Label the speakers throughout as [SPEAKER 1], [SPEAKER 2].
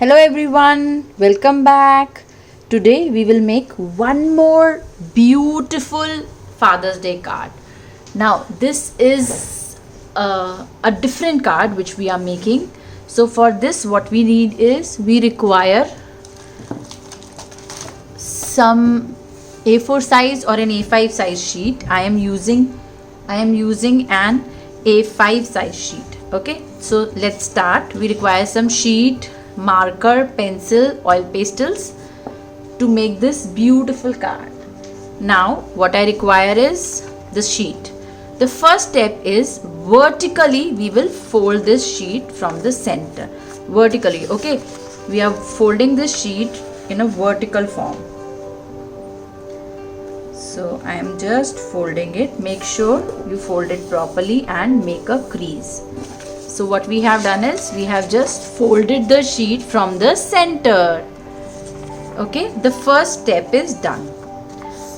[SPEAKER 1] Hello everyone, welcome back. Today we will make one more beautiful Father's Day card. Now this is a different card which we are making. So for this what we need is we require some A4 size or an A5 size sheet. I am using an A5 size sheet. Okay, so let's start. We require some sheet, marker, pencil, oil pastels to make this beautiful card. Now what I require is the sheet. The first step is vertically we will fold this sheet from the center. Vertically, okay? We are folding this sheet in a vertical form. So I am just folding it. Make sure you fold it properly and make a crease. So what we have done is we have just folded the sheet from the center. Okay, the first step is done.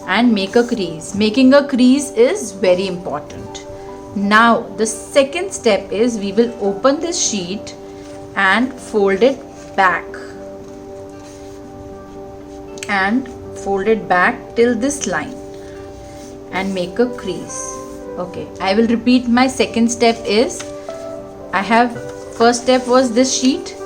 [SPEAKER 1] And make a crease. Making a crease is very important. Now the second step is we will open this sheet and fold it back. And fold it back till this line. And make a crease. Okay, I will repeat. My second step is first step was this sheet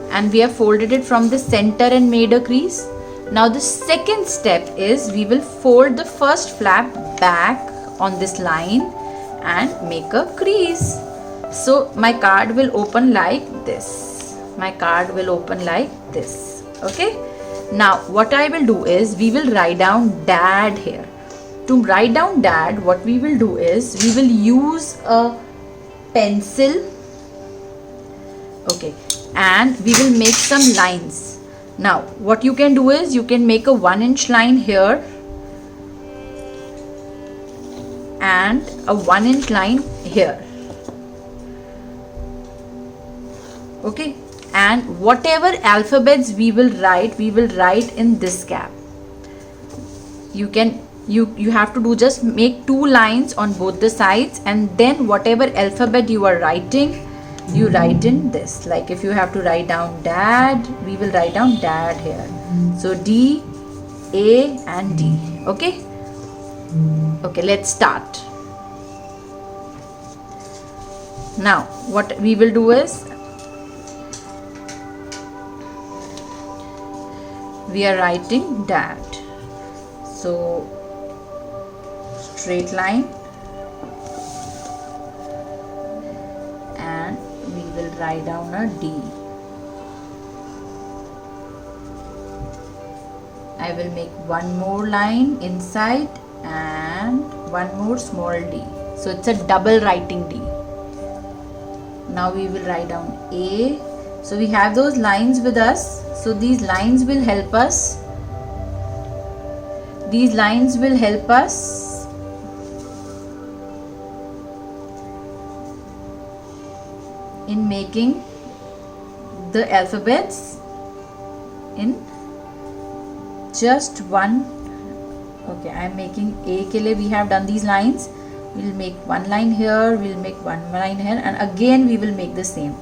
[SPEAKER 1] and we have folded it from the center and made a crease. Now the second step is we will fold the first flap back on this line and make a crease. So my card will open like this. My card will open like this. Okay. Now what I will do is we will write down Dad here. To write down Dad, what we will do is we will use a pencil. Okay, and we will make some lines. Now what you can do is you can make a 1-inch line here and a 1-inch line here. Okay, and whatever alphabets we will write in this gap. You have to do just make 2 lines on both the sides, and then whatever alphabet you are writing, you write in this. Like if you have to write down Dad, we will write down Dad here. So D, A and D. Okay. Okay, let's start. Now what we will do is we are writing Dad. So straight line and we will write down a D. I will make one more line inside and one more small D. So it's a double writing D. Now we will write down A. So we have those lines with us. So these lines will help us. These lines will help us in making the alphabets in just one. Okay, I am making A ke liye we have done these lines. We will make one line here, we will make one line here, and again we will make the same.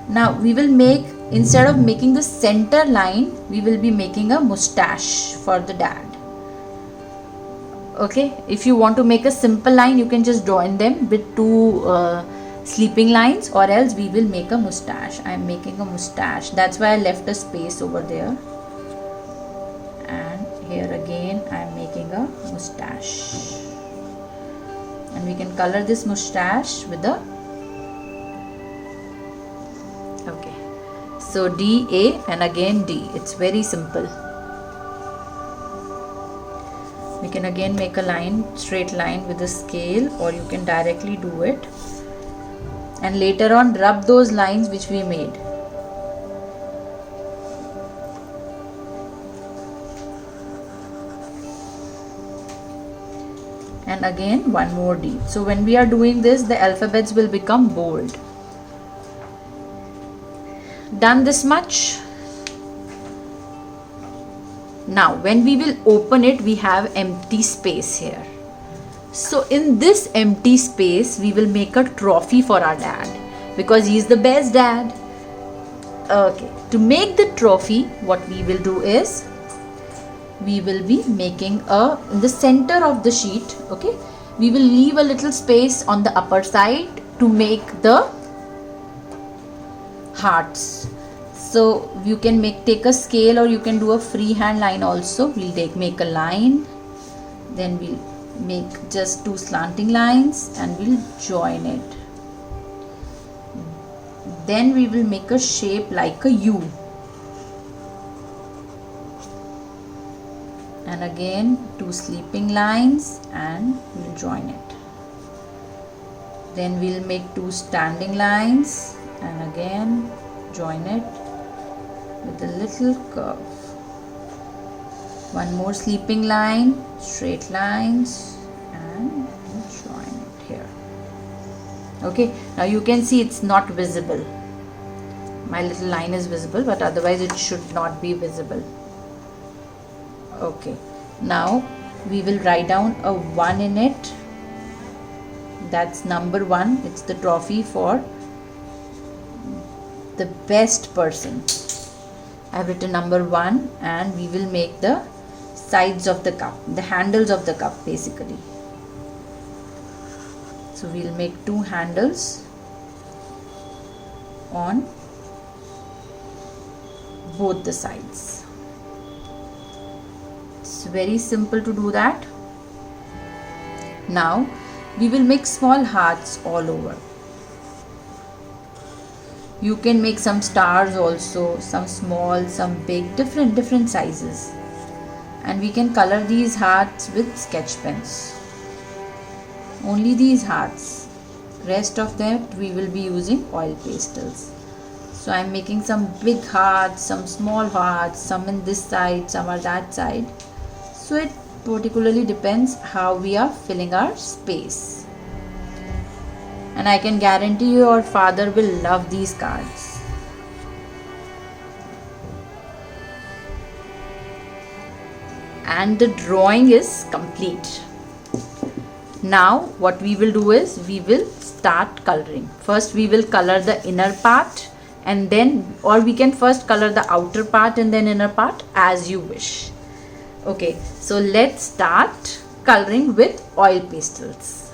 [SPEAKER 1] Now we will make, instead of making the center line, we will be making a mustache for the Dad. Okay, if you want to make a simple line, you can just join them with 2 sleeping lines, or else we will make a mustache. I am making a mustache. That's why I left a space over there. And here again I am making a mustache. And we can color this mustache with the. Okay. So D, A and again D. It's very simple. We can again make a line, straight line with a scale, or you can directly do it. And later on rub those lines which we made. And again one more D. So when we are doing this, the alphabets will become bold. Done this much. Now when we will open it, we have empty space here. So in this empty space, we will make a trophy for our Dad because he is the best dad. Okay, to make the trophy, what we will do is we will be making in the center of the sheet. Okay, we will leave a little space on the upper side to make the hearts. So you can take a scale, or you can do a freehand line also. We'll make a line, then we'll make just 2 slanting lines and we'll join it. Then we will make a shape like a U, and again 2 sleeping lines and we'll join it. Then we'll make 2 standing lines and again join it with a little curve. 1 more sleeping line, straight lines, and join it here. Okay, now you can see it's not visible. My little line is visible, but otherwise it should not be visible. Okay, now we will write down a 1 in it. That's number 1. It's the trophy for the best person. I've written number 1, and we will make the sides of the cup, the handles of the cup basically. So we'll make 2 handles on both the sides. It's very simple to do that. Now we will make small hearts all over. You can make some stars also, some small, some big, different sizes. And we can color these hearts with sketch pens. Only these hearts. Rest of them we will be using oil pastels. So I'm making some big hearts, some small hearts, some in this side, some are that side. So it particularly depends how we are filling our space. And I can guarantee your father will love these cards. And the drawing is complete. Now what we will do is we will start coloring. First we will color the inner part, and then, or we can first color the outer part and then inner part, as you wish. Okay, so let's start coloring with oil pastels.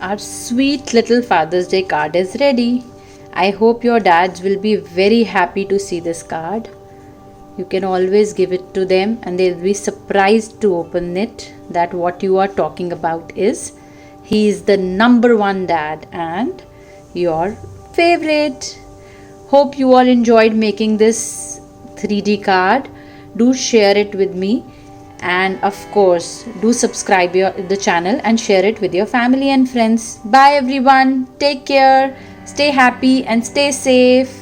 [SPEAKER 1] Our sweet little Father's Day card is ready. I hope your dads will be very happy to see this card. You can always give it to them and they'll be surprised to open it that what you are talking about is he is the number one dad and your favorite. Hope you all enjoyed making this 3D card. Do share it with me, and of course do subscribe the channel and share it with your family and friends. Bye everyone, take care, stay happy and stay safe.